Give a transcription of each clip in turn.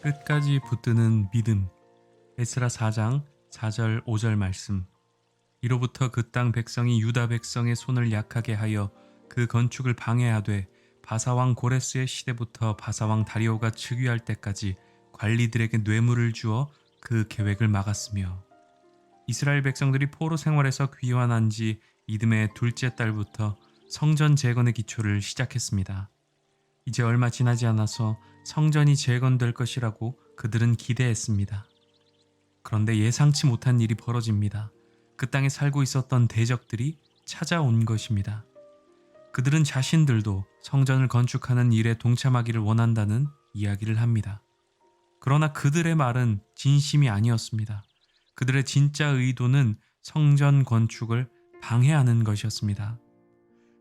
끝까지 붙드는 믿음. 에스라 4장 4절 5절 말씀. 이로부터 그 땅 백성이 유다 백성의 손을 약하게 하여 그 건축을 방해하되 바사왕 고레스의 시대부터 바사왕 다리오가 즉위할 때까지 관리들에게 뇌물을 주어 그 계획을 막았으며, 이스라엘 백성들이 포로 생활에서 귀환한 지 이듬해 둘째 달부터 성전 재건의 기초를 시작했습니다. 이제 얼마 지나지 않아서 성전이 재건될 것이라고 그들은 기대했습니다. 그런데 예상치 못한 일이 벌어집니다. 그 땅에 살고 있었던 대적들이 찾아온 것입니다. 그들은 자신들도 성전을 건축하는 일에 동참하기를 원한다는 이야기를 합니다. 그러나 그들의 말은 진심이 아니었습니다. 그들의 진짜 의도는 성전 건축을 방해하는 것이었습니다.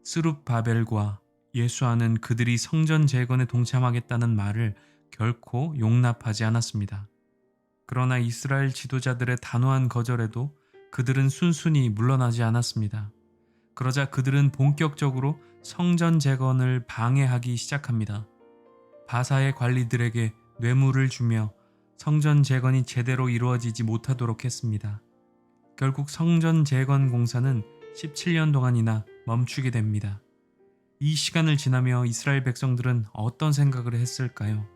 스룹바벨과 예수아는 그들이 성전 재건에 동참하겠다는 말을 결코 용납하지 않았습니다. 그러나 이스라엘 지도자들의 단호한 거절에도 그들은 순순히 물러나지 않았습니다. 그러자 그들은 본격적으로 성전 재건을 방해하기 시작합니다. 바사의 관리들에게 뇌물을 주며 성전 재건이 제대로 이루어지지 못하도록 했습니다. 결국 성전 재건 공사는 17년 동안이나 멈추게 됩니다. 이 시간을 지나며 이스라엘 백성들은 어떤 생각을 했을까요?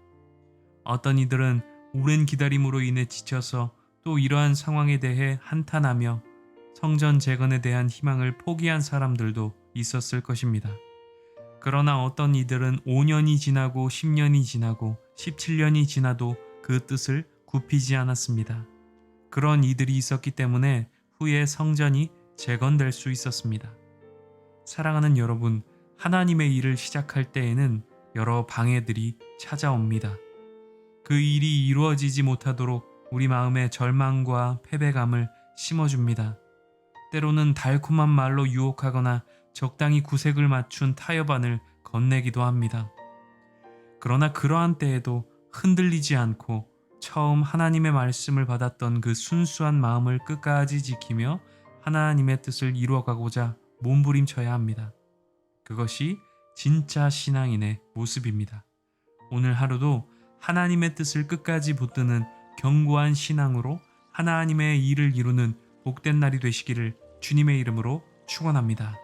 어떤 이들은 오랜 기다림으로 인해 지쳐서 또 이러한 상황에 대해 한탄하며 성전 재건에 대한 희망을 포기한 사람들도 있었을 것입니다. 그러나 어떤 이들은 5년이 지나고 10년이 지나고 17년이 지나도 그 뜻을 굽히지 않았습니다. 그런 이들이 있었기 때문에 후에 성전이 재건될 수 있었습니다. 사랑하는 여러분, 하나님의 일을 시작할 때에는 여러 방해들이 찾아옵니다. 그 일이 이루어지지 못하도록 우리 마음에 절망과 패배감을 심어줍니다. 때로는 달콤한 말로 유혹하거나 적당히 구색을 맞춘 타협안을 건네기도 합니다. 그러나 그러한 때에도 흔들리지 않고 처음 하나님의 말씀을 받았던 그 순수한 마음을 끝까지 지키며 하나님의 뜻을 이루어가고자 몸부림쳐야 합니다. 그것이 진짜 신앙인의 모습입니다. 오늘 하루도 하나님의 뜻을 끝까지 붙드는 견고한 신앙으로 하나님의 일을 이루는 복된 날이 되시기를 주님의 이름으로 축원합니다.